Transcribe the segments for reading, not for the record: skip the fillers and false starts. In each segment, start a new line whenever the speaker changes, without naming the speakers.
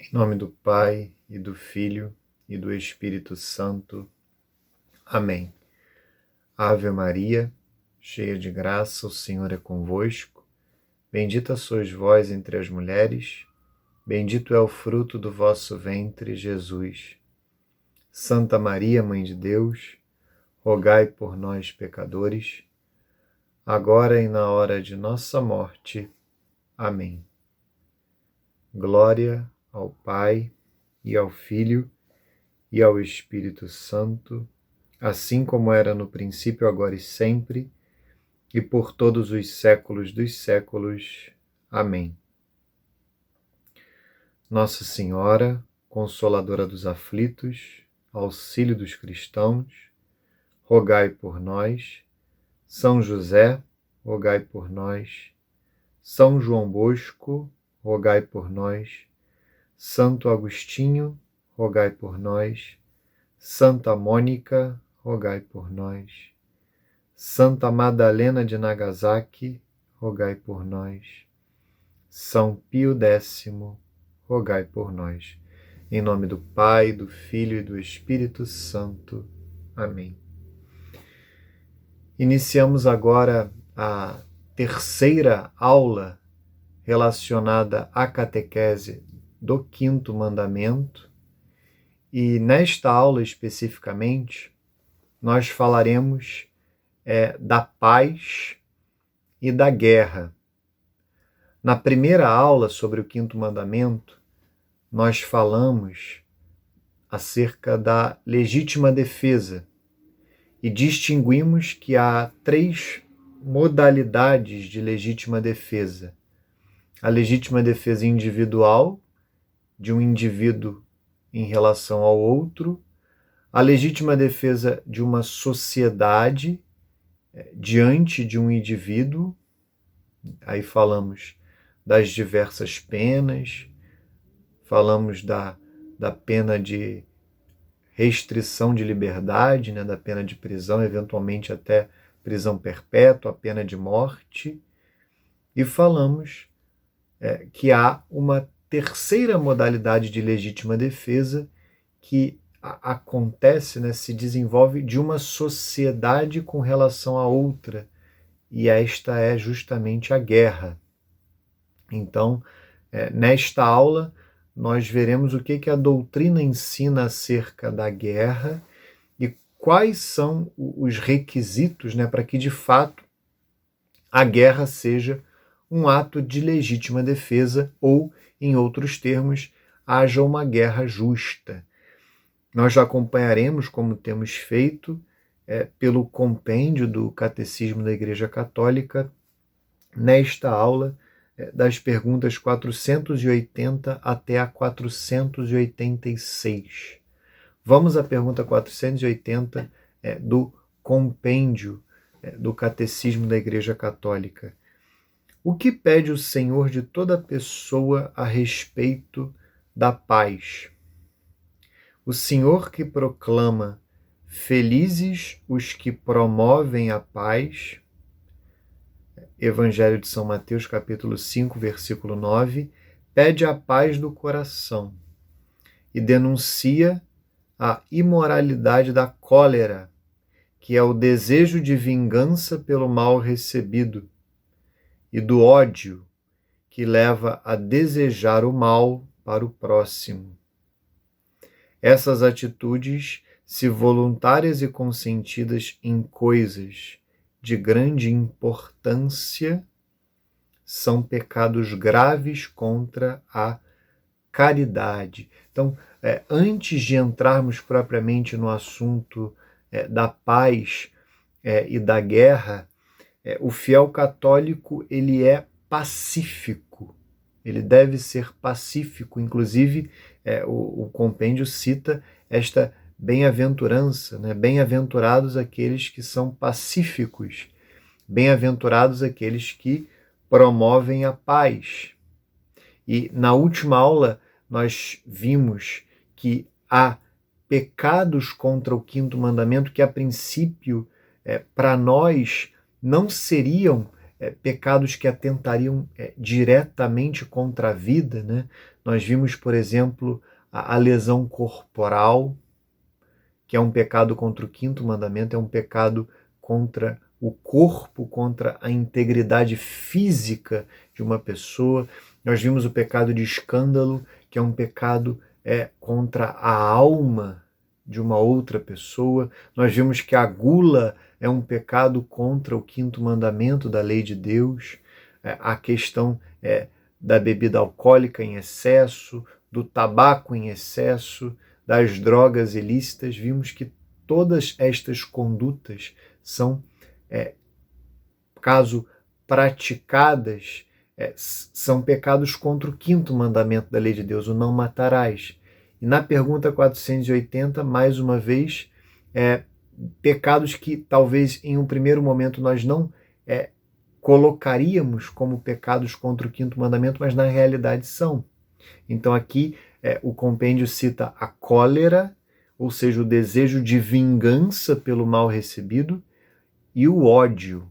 Em nome do Pai, e do Filho, e do Espírito Santo. Amém. Ave Maria, cheia de graça, o Senhor é convosco. Bendita sois vós entre as mulheres, bendito é o fruto do vosso ventre, Jesus. Santa Maria, Mãe de Deus, rogai por nós, pecadores, agora e na hora de nossa morte. Amém. Glória ao Pai, e ao Filho, e ao Espírito Santo, assim como era no princípio, agora e sempre, e por todos os séculos dos séculos. Amém. Nossa Senhora, Consoladora dos aflitos, auxílio dos cristãos, rogai por nós. São José, rogai por nós. São João Bosco, rogai por nós. Santo Agostinho, rogai por nós. Santa Mônica, rogai por nós. Santa Madalena de Nagasaki, rogai por nós. São Pio X, rogai por nós. Em nome do Pai, do Filho e do Espírito Santo. Amém. Iniciamos agora a terceira aula relacionada à catequese do quinto mandamento. E nesta aula especificamente, nós falaremos da paz e da guerra. Na primeira aula sobre o quinto mandamento, nós falamos acerca da legítima defesa e distinguimos que há 3 modalidades de legítima defesa. A legítima defesa individual, de um indivíduo em relação ao outro, a legítima defesa de uma sociedade diante de um indivíduo. Aí falamos das diversas penas, falamos da pena de restrição de liberdade, da pena de prisão, eventualmente até prisão perpétua, a pena de morte, e falamos que há uma terceira modalidade de legítima defesa que acontece, se desenvolve de uma sociedade com relação a outra, e esta é justamente a guerra. Então, nesta aula, nós veremos o que a doutrina ensina acerca da guerra e quais são os requisitos para que, de fato, a guerra seja um ato de legítima defesa ou, em outros termos, haja uma guerra justa. Nós já acompanharemos, como temos feito, pelo compêndio do Catecismo da Igreja Católica, nesta aula, das perguntas 480 até a 486. Vamos à pergunta 480 do compêndio do Catecismo da Igreja Católica. O que pede o Senhor de toda pessoa a respeito da paz? O Senhor que proclama: felizes os que promovem a paz, Evangelho de São Mateus, capítulo 5, versículo 9, pede a paz do coração e denuncia a imoralidade da cólera, que é o desejo de vingança pelo mal recebido, e do ódio, que leva a desejar o mal para o próximo. Essas atitudes, se voluntárias e consentidas em coisas de grande importância, são pecados graves contra a caridade. Então, antes de entrarmos propriamente no assunto da paz e da guerra, o fiel católico ele é pacífico, ele deve ser pacífico. Inclusive, o compêndio cita esta bem-aventurança, bem-aventurados aqueles que são pacíficos, bem-aventurados aqueles que promovem a paz. E na última aula nós vimos que há pecados contra o quinto mandamento que a princípio para nós não seriam pecados que atentariam diretamente contra a vida, Nós vimos, por exemplo, a lesão corporal, que é um pecado contra o quinto mandamento, é um pecado contra o corpo, contra a integridade física de uma pessoa. Nós vimos o pecado de escândalo, que é um pecado contra a alma de uma outra pessoa. Nós vimos que a gula é um pecado contra o quinto mandamento da lei de Deus. A questão da bebida alcoólica em excesso, do tabaco em excesso, das drogas ilícitas. Vimos que todas estas condutas são, caso praticadas, são pecados contra o quinto mandamento da lei de Deus, o não matarás. E na pergunta 480, mais uma vez, pecados que talvez em um primeiro momento nós não colocaríamos como pecados contra o quinto mandamento, mas na realidade são. Então aqui o compêndio cita a cólera, ou seja, o desejo de vingança pelo mal recebido, e o ódio,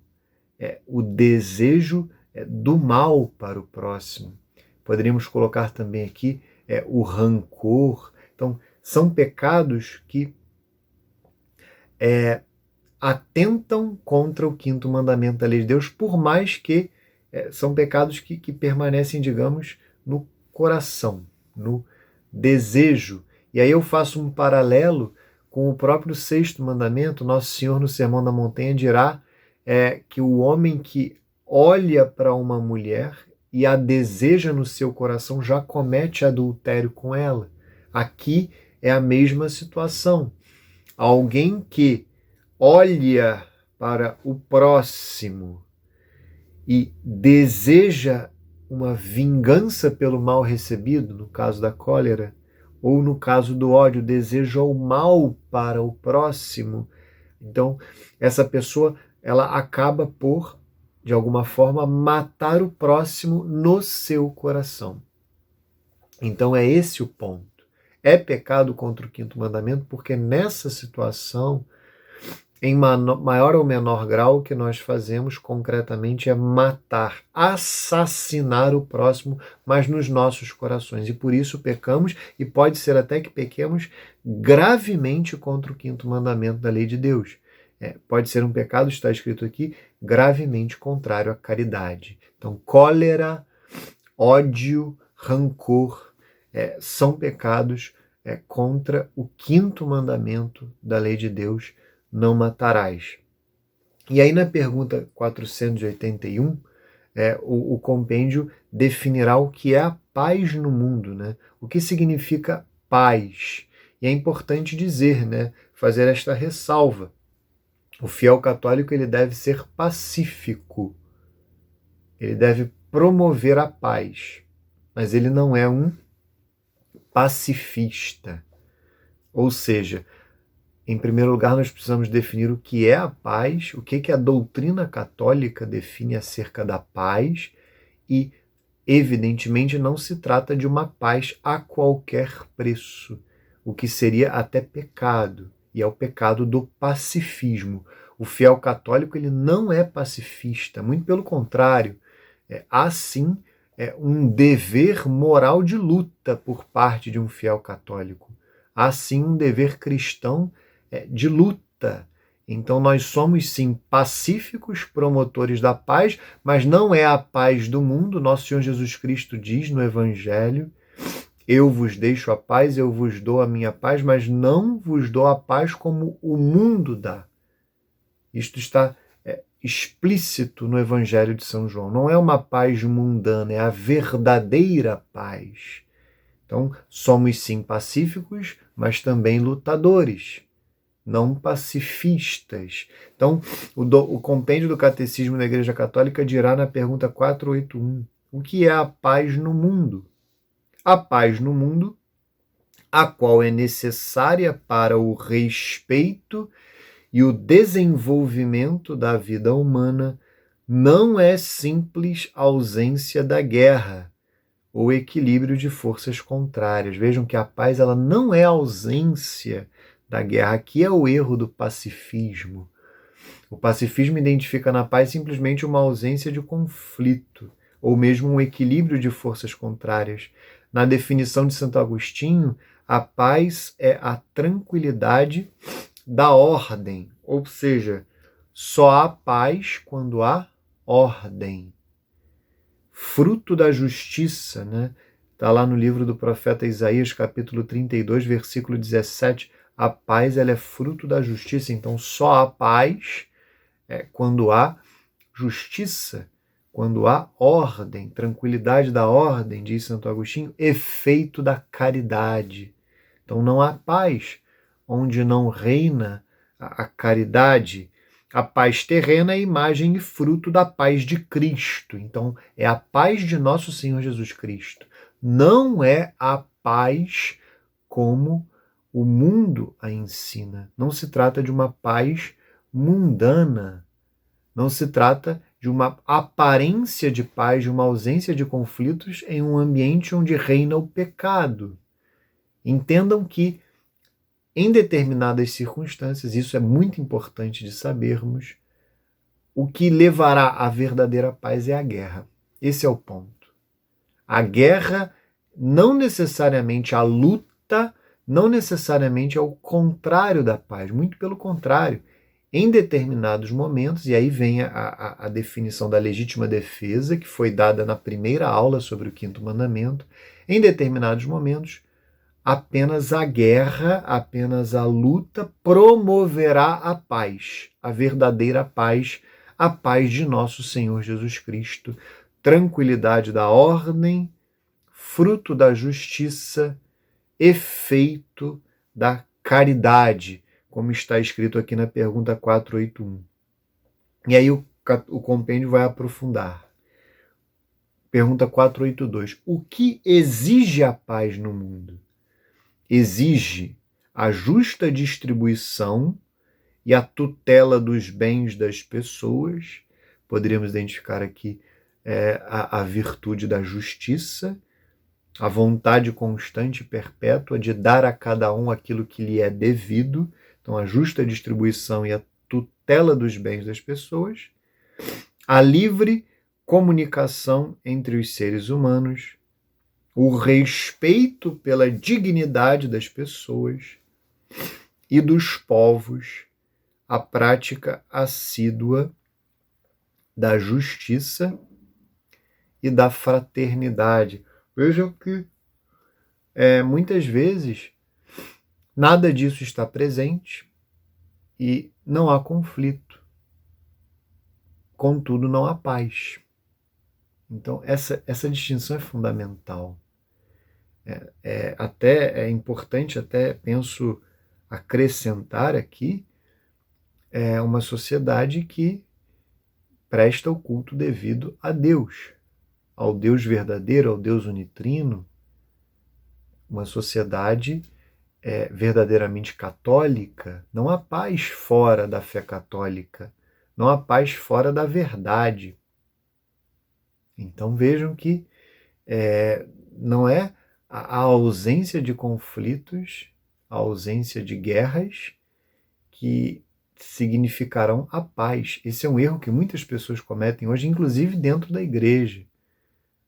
o desejo do mal para o próximo. Poderíamos colocar também aqui o rancor. Então, são pecados que atentam contra o quinto mandamento da lei de Deus, por mais que são pecados que permanecem, digamos, no coração, no desejo. E aí eu faço um paralelo com o próprio sexto mandamento. Nosso Senhor, no Sermão da Montanha, dirá que o homem que olha para uma mulher e a deseja no seu coração já comete adultério com ela. Aqui é a mesma situação. Alguém que olha para o próximo e deseja uma vingança pelo mal recebido, no caso da cólera, ou no caso do ódio, deseja o mal para o próximo. Então, essa pessoa, ela acaba por, de alguma forma, matar o próximo no seu coração. Então, é esse o ponto. É pecado contra o quinto mandamento, porque nessa situação, em maior ou menor grau, o que nós fazemos concretamente é matar, assassinar o próximo, mas nos nossos corações. E por isso pecamos, e pode ser até que pequemos gravemente contra o quinto mandamento da lei de Deus. Pode ser um pecado, está escrito aqui, gravemente contrário à caridade. Então, cólera, ódio, rancor são pecados contra o quinto mandamento da lei de Deus, não matarás. E aí na pergunta 481, o compêndio definirá o que é a paz no mundo, né? O que significa paz? E é importante dizer, né, fazer esta ressalva. O fiel católico ele deve ser pacífico, ele deve promover a paz, mas ele não é um pacifista. Ou seja, em primeiro lugar, nós precisamos definir o que é a paz, o que a doutrina católica define acerca da paz, e, evidentemente, não se trata de uma paz a qualquer preço, o que seria até pecado, e é o pecado do pacifismo. O fiel católico ele não é pacifista, muito pelo contrário, há sim um dever moral de luta por parte de um fiel católico, há sim um dever cristão de luta. Então nós somos sim pacíficos, promotores da paz, mas não é a paz do mundo. Nosso Senhor Jesus Cristo diz no Evangelho: eu vos deixo a paz, eu vos dou a minha paz, mas não vos dou a paz como o mundo dá. Isto está explícito no Evangelho de São João. Não é uma paz mundana, é a verdadeira paz. Então somos sim pacíficos, mas também lutadores, não pacifistas. Então, o compêndio do Catecismo da Igreja Católica dirá na pergunta 481, o que é a paz no mundo? A paz no mundo, a qual é necessária para o respeito e o desenvolvimento da vida humana, não é simples ausência da guerra ou equilíbrio de forças contrárias. Vejam que a paz ela não é ausência da guerra. Aqui é o erro do pacifismo. O pacifismo identifica na paz simplesmente uma ausência de conflito, ou mesmo um equilíbrio de forças contrárias. Na definição de Santo Agostinho, a paz é a tranquilidade da ordem, ou seja, só há paz quando há ordem. Fruto da justiça, né? Está lá no livro do profeta Isaías, capítulo 32, versículo 17. A paz, ela é fruto da justiça. Então, só há paz quando há justiça, quando há ordem, tranquilidade da ordem, diz Santo Agostinho, efeito da caridade. Então, não há paz onde não reina a caridade. A paz terrena é imagem e fruto da paz de Cristo. Então, é a paz de nosso Senhor Jesus Cristo. Não é a paz como o mundo a ensina. Não se trata de uma paz mundana. Não se trata de uma aparência de paz, de uma ausência de conflitos em um ambiente onde reina o pecado. Entendam que, em determinadas circunstâncias, isso é muito importante de sabermos, o que levará à verdadeira paz é a guerra. Esse é o ponto. A guerra, não necessariamente a luta, não necessariamente é o contrário da paz, muito pelo contrário. Em determinados momentos, e aí vem a definição da legítima defesa, que foi dada na primeira aula sobre o quinto mandamento, em determinados momentos, apenas a guerra, apenas a luta promoverá a paz, a verdadeira paz, a paz de nosso Senhor Jesus Cristo, tranquilidade da ordem, fruto da justiça, efeito da caridade, como está escrito aqui na pergunta 481. E aí o compêndio vai aprofundar. Pergunta 482. O que exige a paz no mundo? Exige a justa distribuição e a tutela dos bens das pessoas. Poderíamos identificar aqui a virtude da justiça, a vontade constante e perpétua de dar a cada um aquilo que lhe é devido. Então, a justa distribuição e a tutela dos bens das pessoas, a livre comunicação entre os seres humanos, o respeito pela dignidade das pessoas e dos povos, a prática assídua da justiça e da fraternidade. Vejam que muitas vezes nada disso está presente e não há conflito. Contudo, não há paz. Então, essa distinção é fundamental. Até é importante, até penso acrescentar aqui, uma sociedade que presta o culto devido a Deus, ao Deus verdadeiro, ao Deus unitrino, uma sociedade verdadeiramente católica. Não há paz fora da fé católica, não há paz fora da verdade. Então vejam que não é a ausência de conflitos, a ausência de guerras que significarão a paz. Esse é um erro que muitas pessoas cometem hoje, inclusive dentro da igreja.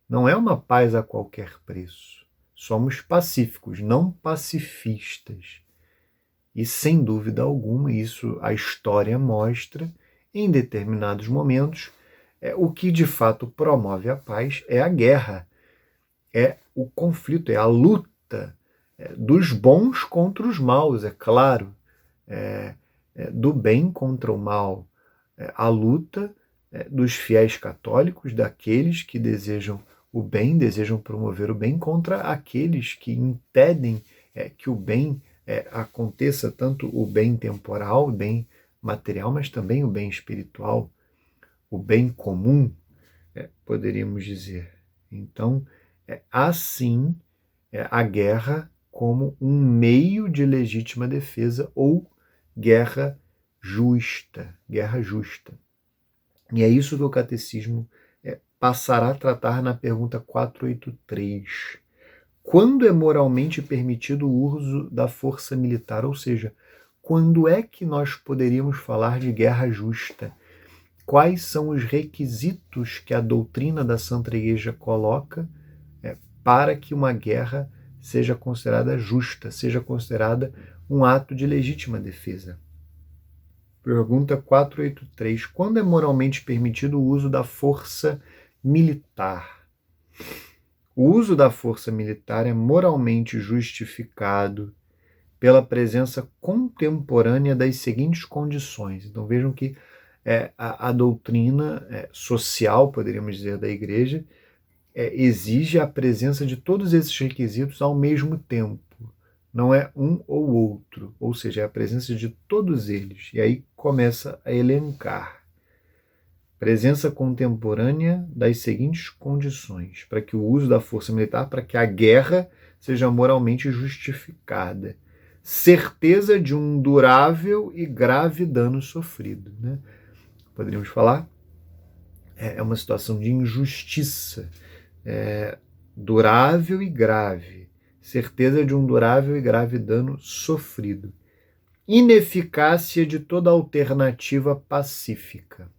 Não é uma paz a qualquer preço. Somos pacíficos, não pacifistas. E sem dúvida alguma, isso a história mostra, em determinados momentos, o que de fato promove a paz é a guerra, é o conflito, é a luta dos bons contra os maus, é claro, do bem contra o mal, a luta dos fiéis católicos, daqueles que desejam o bem, desejam promover o bem, contra aqueles que impedem que o bem aconteça, tanto o bem temporal, o bem material, mas também o bem espiritual, o bem comum, poderíamos dizer. Então, assim, a guerra como um meio de legítima defesa ou guerra justa. E é isso que o catecismo passará a tratar na pergunta 483. Quando é moralmente permitido o uso da força militar? Ou seja, quando é que nós poderíamos falar de guerra justa? Quais são os requisitos que a doutrina da Santa Igreja coloca para que uma guerra seja considerada justa, seja considerada um ato de legítima defesa. Pergunta 483. Quando é moralmente permitido o uso da força militar? O uso da força militar é moralmente justificado pela presença contemporânea das seguintes condições. Então vejam que a doutrina social, poderíamos dizer, da Igreja, exige a presença de todos esses requisitos ao mesmo tempo. Não é um ou outro, ou seja, é a presença de todos eles. E aí começa a elencar. Presença contemporânea das seguintes condições para que o uso da força militar, para que a guerra seja moralmente justificada. Certeza de um durável e grave dano sofrido. Né? Poderíamos falar, é uma situação de injustiça, durável e grave. Certeza de um durável e grave dano sofrido. Ineficácia de toda alternativa pacífica.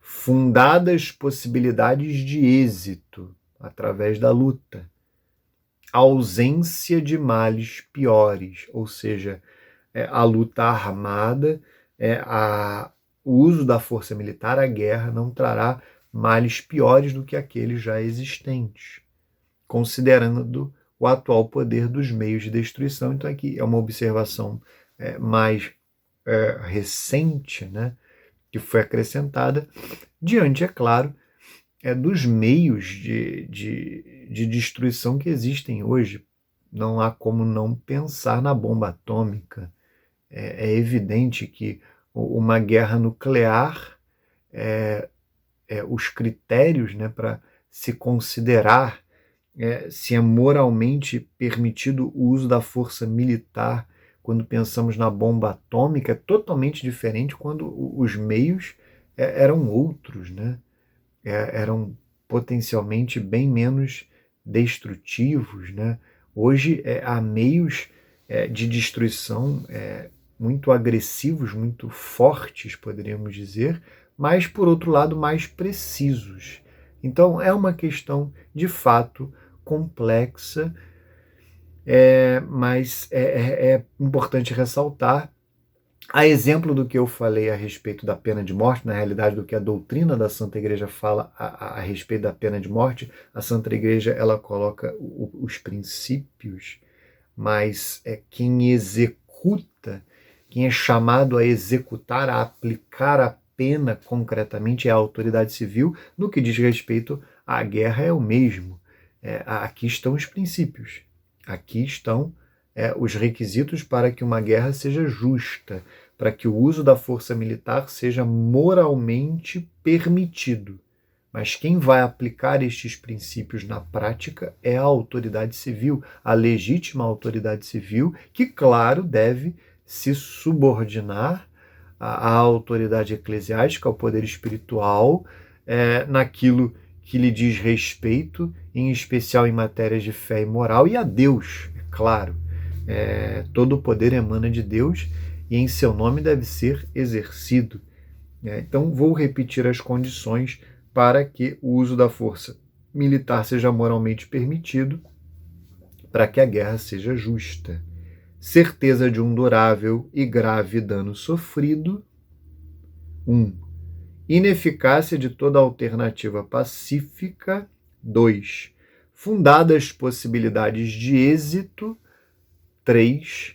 Fundadas possibilidades de êxito através da luta. Ausência de males piores, ou seja, a luta armada, o uso da força militar, a guerra, não trará males piores do que aqueles já existentes, considerando o atual poder dos meios de destruição. Então aqui é uma observação mais recente, né, que foi acrescentada, diante, é claro, dos meios de destruição que existem hoje. Não há como não pensar na bomba atômica. É evidente que uma guerra nuclear, os critérios, né, para se considerar se é moralmente permitido o uso da força militar quando pensamos na bomba atômica, é totalmente diferente quando os meios eram outros, né? Eram potencialmente bem menos destrutivos, né? Hoje há meios de destruição muito agressivos, muito fortes, poderíamos dizer, mas, por outro lado, mais precisos. Então, é uma questão, de fato, complexa, mas é importante ressaltar, a exemplo do que eu falei a respeito da pena de morte, na realidade do que a doutrina da Santa Igreja fala a respeito da pena de morte, a Santa Igreja ela coloca os princípios, mas quem executa, quem é chamado a executar, a aplicar a pena concretamente é a autoridade civil. No que diz respeito à guerra é o mesmo. Aqui estão os princípios, aqui estão os requisitos para que uma guerra seja justa, para que o uso da força militar seja moralmente permitido. Mas quem vai aplicar estes princípios na prática é a autoridade civil, a legítima autoridade civil, que, claro, deve se subordinar à autoridade eclesiástica, ao poder espiritual, naquilo que lhe diz respeito, em especial em matérias de fé e moral, e a Deus, é claro. Todo o poder emana de Deus e em seu nome deve ser exercido. Então, vou repetir as condições para que o uso da força militar seja moralmente permitido, para que a guerra seja justa. Certeza de um durável e grave dano sofrido. 1. Ineficácia de toda alternativa pacífica. 2. Fundadas possibilidades de êxito. 3.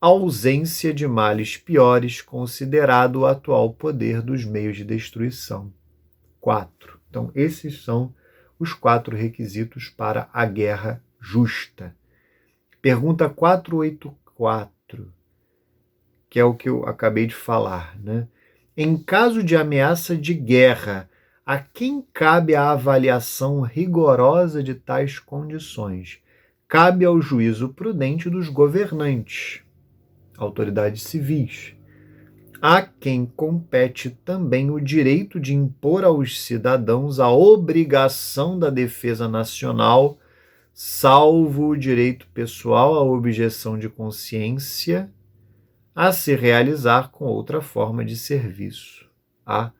Ausência de males piores, considerado o atual poder dos meios de destruição. 4. Então, esses são os 4 requisitos para a guerra justa. Pergunta 484, que é o que eu acabei de falar, né? Em caso de ameaça de guerra, a quem cabe a avaliação rigorosa de tais condições? Cabe ao juízo prudente dos governantes, autoridades civis. A quem compete também o direito de impor aos cidadãos a obrigação da defesa nacional, salvo o direito pessoal à objeção de consciência, a se realizar com outra forma de serviço à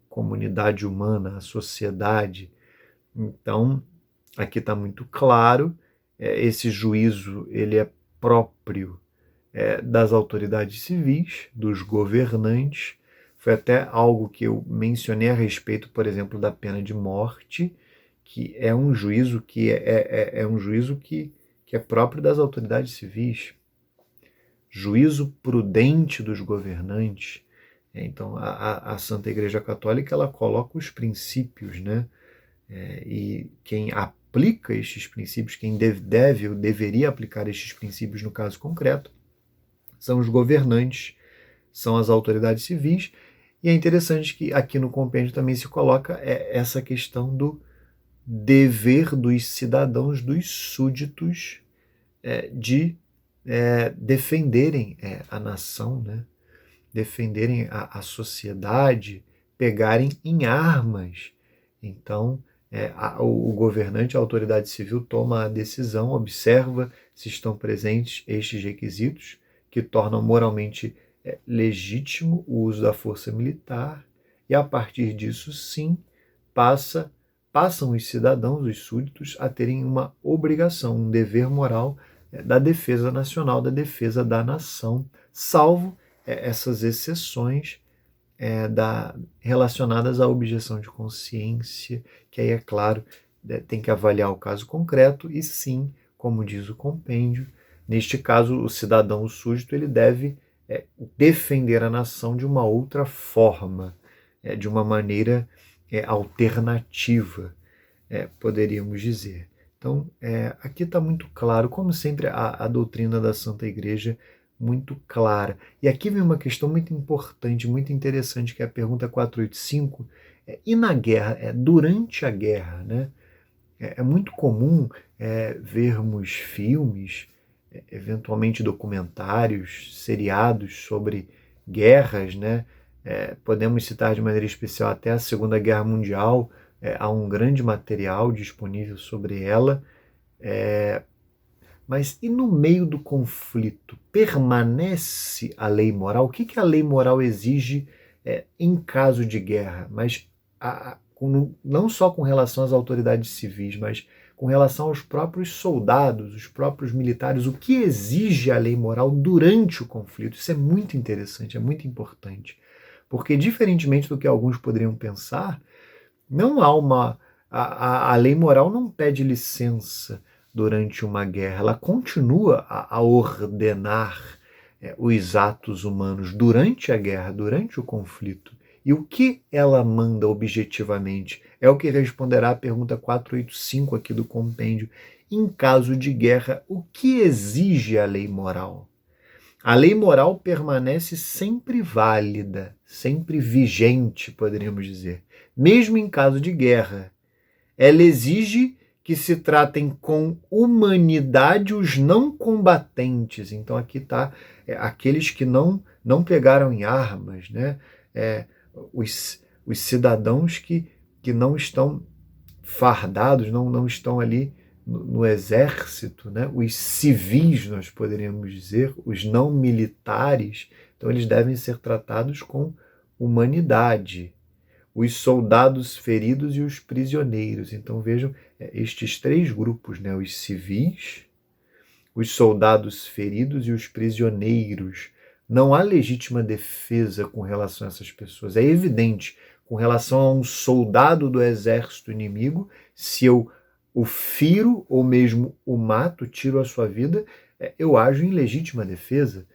comunidade humana, à sociedade. Então, Aqui está muito claro, esse juízo ele é próprio das autoridades civis, dos governantes. Foi até algo que eu mencionei a respeito, por exemplo, da pena de morte, que é um juízo que é próprio das autoridades civis. Juízo prudente dos governantes. Então, a Santa Igreja Católica ela coloca os princípios, né? E quem aplica estes princípios, quem deve ou deveria aplicar estes princípios no caso concreto, são os governantes, são as autoridades civis. E é interessante que aqui no compêndio também se coloca essa questão do dever dos cidadãos, dos súditos, de defenderem a nação, né? Defenderem a sociedade, pegarem em armas. Então, o governante, a autoridade civil, toma a decisão, observa se estão presentes estes requisitos, que tornam moralmente legítimo o uso da força militar, e a partir disso, sim, passam os cidadãos, os súditos, a terem uma obrigação, um dever moral da defesa nacional, da defesa da nação, salvo essas exceções relacionadas à objeção de consciência, que aí, é claro, tem que avaliar o caso concreto e sim, como diz o compêndio, neste caso, o cidadão, o súdito, ele deve defender a nação de uma outra forma, de uma maneira alternativa, poderíamos dizer. Então, aqui está muito claro, como sempre, a doutrina da Santa Igreja muito clara. E aqui vem uma questão muito importante, muito interessante, que é a pergunta 485. E na guerra, durante a guerra, né? É muito comum vermos filmes, eventualmente documentários, seriados sobre guerras, né? Podemos citar de maneira especial até a Segunda Guerra Mundial. Há um grande material disponível sobre ela. Mas e no meio do conflito? Permanece a lei moral? O que a lei moral exige em caso de guerra? Mas não só com relação às autoridades civis, mas com relação aos próprios soldados, os próprios militares. O que exige a lei moral durante o conflito? Isso é muito interessante, é muito importante. Porque, diferentemente do que alguns poderiam pensar, não há a lei moral não pede licença durante uma guerra, ela continua a ordenar os atos humanos durante a guerra, durante o conflito. E o que ela manda objetivamente? É o que responderá a pergunta 485 aqui do compêndio. Em caso de guerra, o que exige a lei moral? A lei moral permanece sempre válida, sempre vigente, poderíamos dizer, mesmo em caso de guerra. Ela exige que se tratem com humanidade os não combatentes. Então aqui está aqueles que não pegaram em armas, né? Os cidadãos que não estão fardados, não estão ali no exército, né? Os civis, nós poderíamos dizer, os não militares. Então eles devem ser tratados com humanidade. Os soldados feridos e os prisioneiros. Então vejam estes três grupos, né? Os civis, os soldados feridos e os prisioneiros. Não há legítima defesa com relação a essas pessoas. É evidente, com relação a um soldado do exército inimigo, se eu o firo ou mesmo o mato, tiro a sua vida, eu ajo em legítima defesa.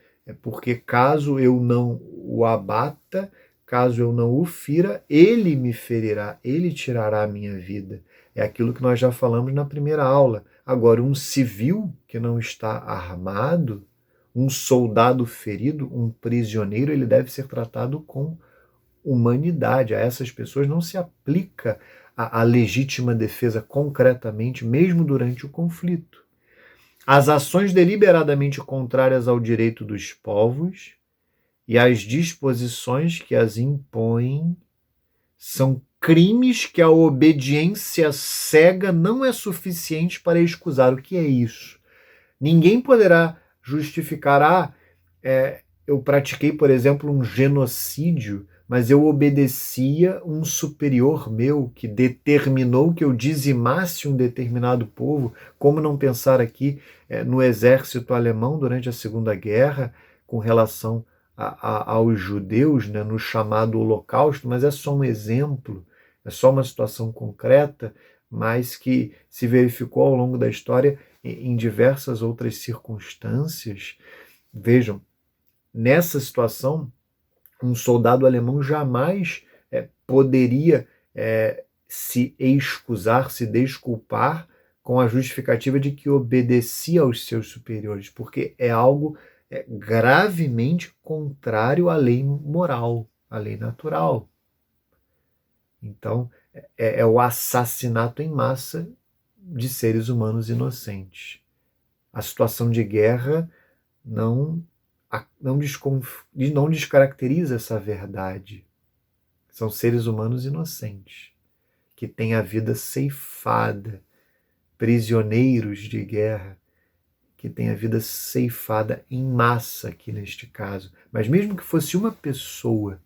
Porque caso eu não o abata, caso eu não o fira, ele me ferirá, ele tirará a minha vida. É aquilo que nós já falamos na primeira aula. Agora, um civil que não está armado, um soldado ferido, um prisioneiro, ele deve ser tratado com humanidade. A essas pessoas não se aplica a legítima defesa concretamente, mesmo durante o conflito. As ações deliberadamente contrárias ao direito dos povos e as disposições que as impõem são crimes que a obediência cega não é suficiente para excusar. O que é isso? Ninguém poderá justificar, eu pratiquei, por exemplo, um genocídio mas eu obedecia um superior meu que determinou que eu dizimasse um determinado povo. Como não pensar aqui no exército alemão durante a Segunda Guerra com relação aos judeus, né, no chamado Holocausto, mas é só um exemplo, é só uma situação concreta, mas que se verificou ao longo da história em diversas outras circunstâncias. Vejam, nessa situação, um soldado alemão jamais poderia se excusar, se desculpar com a justificativa de que obedecia aos seus superiores, porque é algo gravemente contrário à lei moral, à lei natural. Então, é o assassinato em massa de seres humanos inocentes. A situação de guerra não descaracteriza essa verdade. São seres humanos inocentes, que têm a vida ceifada, prisioneiros de guerra, que têm a vida ceifada em massa aqui neste caso. Mas mesmo que fosse uma pessoa,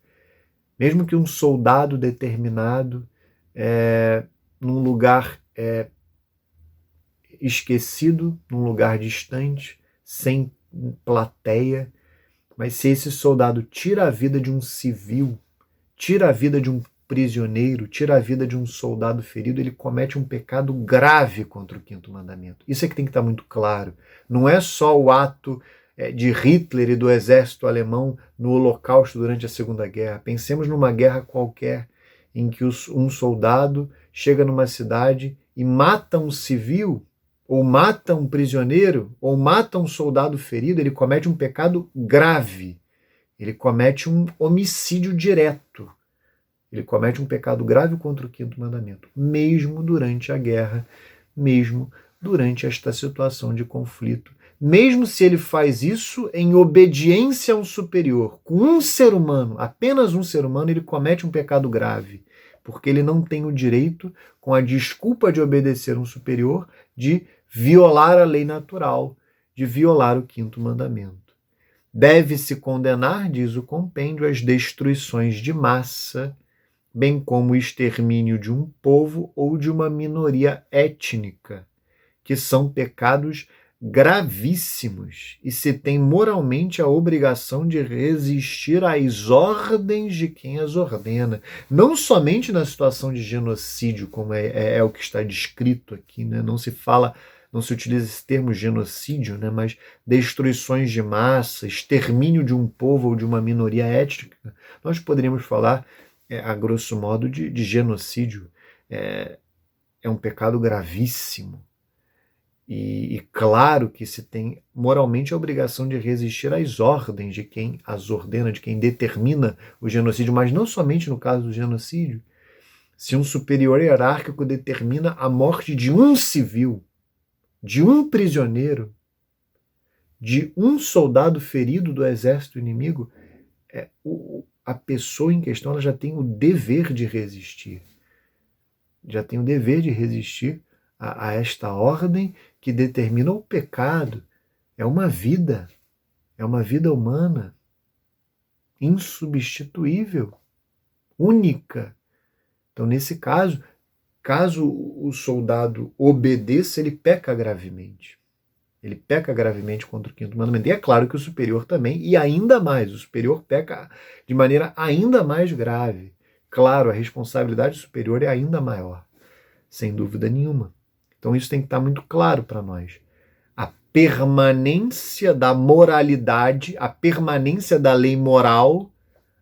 mesmo que um soldado determinado, num lugar esquecido, num lugar distante, sem plateia, mas se esse soldado tira a vida de um civil, tira a vida de um prisioneiro, tira a vida de um soldado ferido, ele comete um pecado grave contra o quinto mandamento. Isso é que tem que estar muito claro. Não é só o ato de Hitler e do exército alemão no Holocausto durante a Segunda Guerra. Pensemos numa guerra qualquer em que um soldado chega numa cidade e mata um civil, ou mata um prisioneiro, ou mata um soldado ferido. Ele comete um pecado grave. Ele comete um homicídio direto. Ele comete um pecado grave contra o quinto mandamento, mesmo durante a guerra, mesmo durante esta situação de conflito. Mesmo se ele faz isso em obediência a um superior, com um ser humano, apenas um ser humano, ele comete um pecado grave, porque ele não tem o direito, com a desculpa de obedecer um superior, de violar a lei natural, de violar o quinto mandamento. Deve-se condenar, diz o compêndio, as destruições de massa, bem como o extermínio de um povo ou de uma minoria étnica, que são pecados gravíssimos, e se tem moralmente a obrigação de resistir às ordens de quem as ordena. Não somente na situação de genocídio, como é o que está descrito aqui, né? Não se utiliza esse termo genocídio, né? Mas destruições de massa, extermínio de um povo ou de uma minoria étnica. Nós poderíamos falar, a grosso modo, de genocídio. É um pecado gravíssimo. E claro que se tem moralmente a obrigação de resistir às ordens de quem as ordena, de quem determina o genocídio, mas não somente no caso do genocídio. Se um superior hierárquico determina a morte de um civil, de um prisioneiro, de um soldado ferido do exército inimigo, a pessoa em questão ela já tem o dever de resistir. Já tem o dever de resistir a esta ordem que determina o pecado. É uma vida humana, insubstituível, única. Então, nesse caso o soldado obedeça, ele peca gravemente. Ele peca gravemente contra o quinto mandamento. E é claro que o superior também, e ainda mais, o superior peca de maneira ainda mais grave. Claro, a responsabilidade superior é ainda maior, sem dúvida nenhuma. Então isso tem que estar muito claro para nós. A permanência da moralidade, a permanência da lei moral,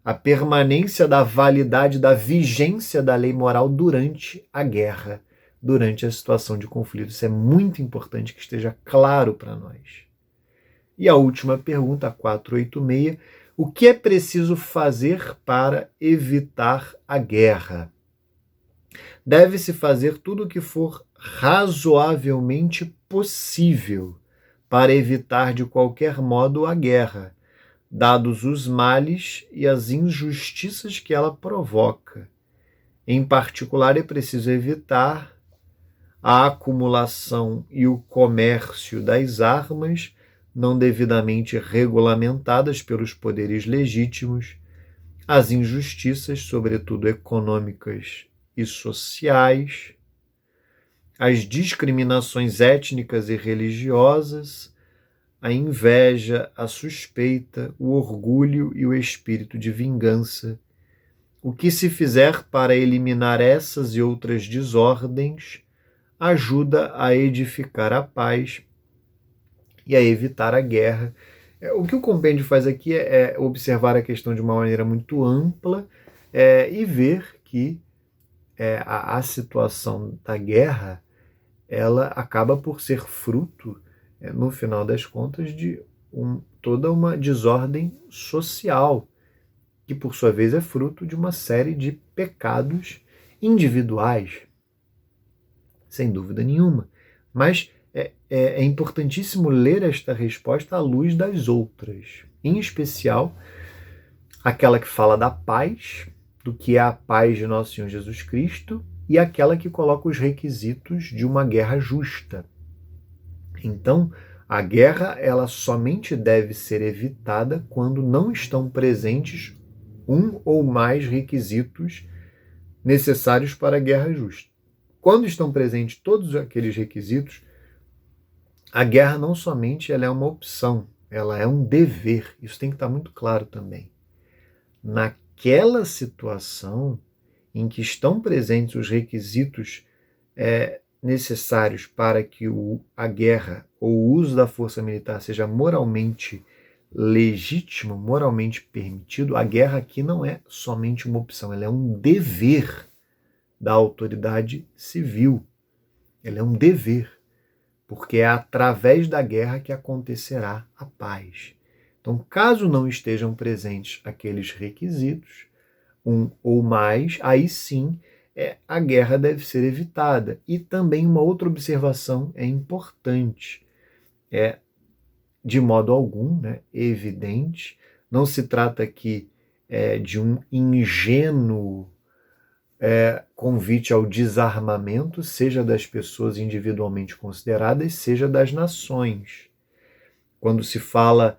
a permanência da validade, da vigência da lei moral durante a guerra, durante a situação de conflito. Isso é muito importante que esteja claro para nós. E a última pergunta, a 486, o que é preciso fazer para evitar a guerra? Deve-se fazer tudo o que for razoavelmente possível para evitar de qualquer modo a guerra, dados os males e as injustiças que ela provoca. Em particular, é preciso evitar a acumulação e o comércio das armas não devidamente regulamentadas pelos poderes legítimos, as injustiças, sobretudo econômicas e sociais, as discriminações étnicas e religiosas, a inveja, a suspeita, o orgulho e o espírito de vingança. O que se fizer para eliminar essas e outras desordens ajuda a edificar a paz e a evitar a guerra. O que o compêndio faz aqui é observar a questão de uma maneira muito ampla e ver que a situação da guerra ela acaba por ser fruto, no final das contas, de toda uma desordem social, que por sua vez é fruto de uma série de pecados individuais, sem dúvida nenhuma. Mas é importantíssimo ler esta resposta à luz das outras, em especial aquela que fala da paz, do que é a paz de Nosso Senhor Jesus Cristo, e aquela que coloca os requisitos de uma guerra justa. Então, a guerra ela somente deve ser evitada quando não estão presentes um ou mais requisitos necessários para a guerra justa. Quando estão presentes todos aqueles requisitos, a guerra não somente ela é uma opção, ela é um dever. Isso tem que estar muito claro também. Naquela situação em que estão presentes os requisitos necessários para que a guerra ou o uso da força militar seja moralmente legítimo, moralmente permitido, a guerra aqui não é somente uma opção, ela é um dever da autoridade civil. Ela é um dever, porque é através da guerra que acontecerá a paz. Então, caso não estejam presentes aqueles requisitos, um ou mais, aí sim a guerra deve ser evitada. E também uma outra observação é importante, de modo algum, evidente, não se trata aqui de um ingênuo convite ao desarmamento, seja das pessoas individualmente consideradas, seja das nações. Quando se fala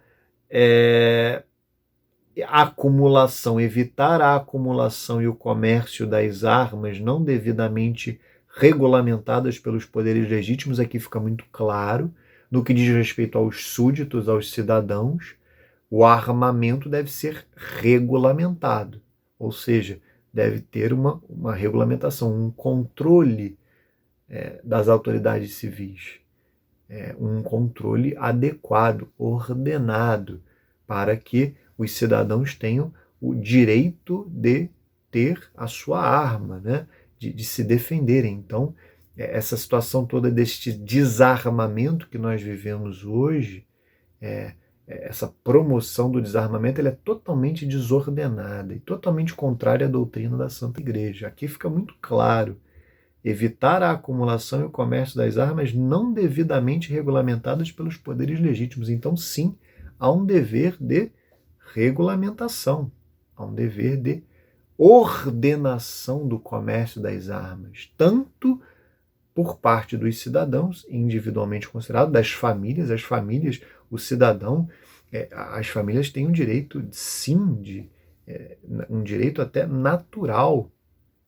acumulação, evitar a acumulação e o comércio das armas não devidamente regulamentadas pelos poderes legítimos, aqui fica muito claro. No que diz respeito aos súditos, aos cidadãos, o armamento deve ser regulamentado, ou seja, deve ter uma regulamentação, um controle das autoridades civis, um controle adequado, ordenado, para que os cidadãos tenham o direito de ter a sua arma, de se defenderem. Então, essa situação toda deste desarmamento que nós vivemos hoje, essa promoção do desarmamento, ela é totalmente desordenada e totalmente contrária à doutrina da Santa Igreja. Aqui fica muito claro: evitar a acumulação e o comércio das armas não devidamente regulamentadas pelos poderes legítimos. Então, sim, há um dever de regulamentação, há um dever de ordenação do comércio das armas, tanto por parte dos cidadãos, individualmente considerados, das famílias. As famílias, o cidadão, as famílias têm um direito, sim, um direito até natural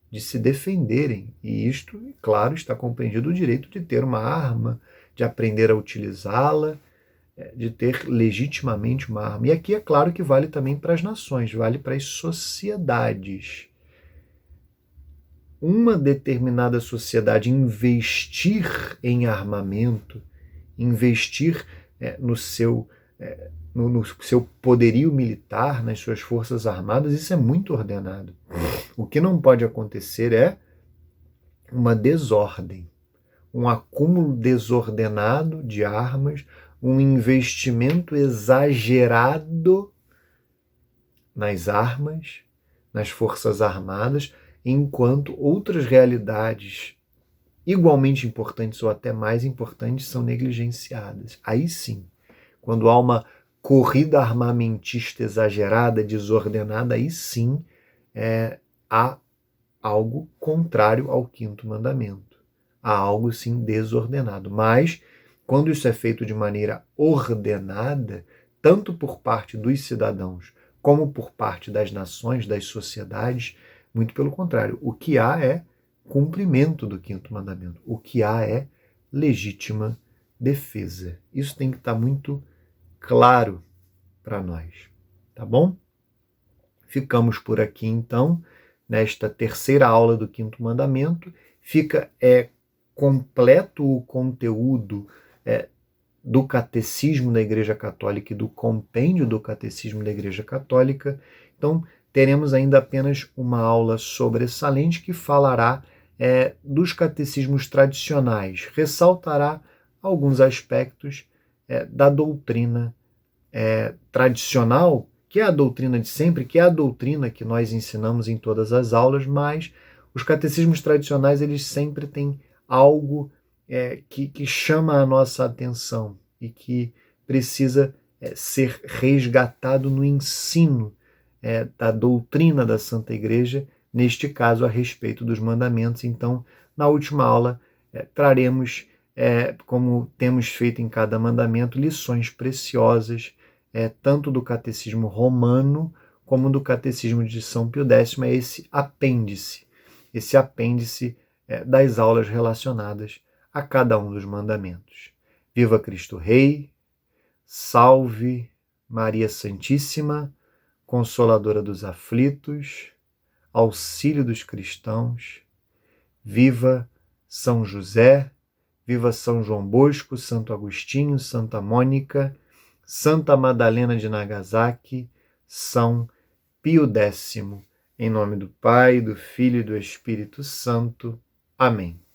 de se defenderem. E isto, claro, está compreendido o direito de ter uma arma, de aprender a utilizá-la, de ter legitimamente uma arma. E aqui é claro que vale também para as nações, vale para as sociedades. Uma determinada sociedade investir em armamento, investir no seu poderio militar, nas suas forças armadas, isso é muito ordenado. O que não pode acontecer é uma desordem, um acúmulo desordenado de armas, um investimento exagerado nas armas, nas forças armadas, enquanto outras realidades igualmente importantes ou até mais importantes são negligenciadas. Aí sim, quando há uma corrida armamentista exagerada, desordenada, aí sim há algo contrário ao quinto mandamento. Há algo sim desordenado. Mas, quando isso é feito de maneira ordenada, tanto por parte dos cidadãos como por parte das nações, das sociedades. Muito pelo contrário, o que há é cumprimento do quinto mandamento. O que há é legítima defesa. Isso tem que estar muito claro para nós, tá bom? Ficamos por aqui, então, nesta terceira aula do quinto mandamento. Fica completo o conteúdo do Catecismo da Igreja Católica e do compêndio do Catecismo da Igreja Católica. Então, teremos ainda apenas uma aula sobressalente que falará dos catecismos tradicionais, ressaltará alguns aspectos da doutrina tradicional, que é a doutrina de sempre, que é a doutrina que nós ensinamos em todas as aulas, mas os catecismos tradicionais, eles sempre têm algo que chama a nossa atenção e que precisa ser resgatado no ensino da doutrina da Santa Igreja, neste caso a respeito dos mandamentos. Então, na última aula, traremos, como temos feito em cada mandamento, lições preciosas, tanto do Catecismo Romano como do Catecismo de São Pio X, esse apêndice das aulas relacionadas a cada um dos mandamentos. Viva Cristo Rei, salve Maria Santíssima, Consoladora dos aflitos, auxílio dos cristãos, viva São José, viva São João Bosco, Santo Agostinho, Santa Mônica, Santa Madalena de Nagasaki, São Pio X. Em nome do Pai, do Filho e do Espírito Santo. Amém.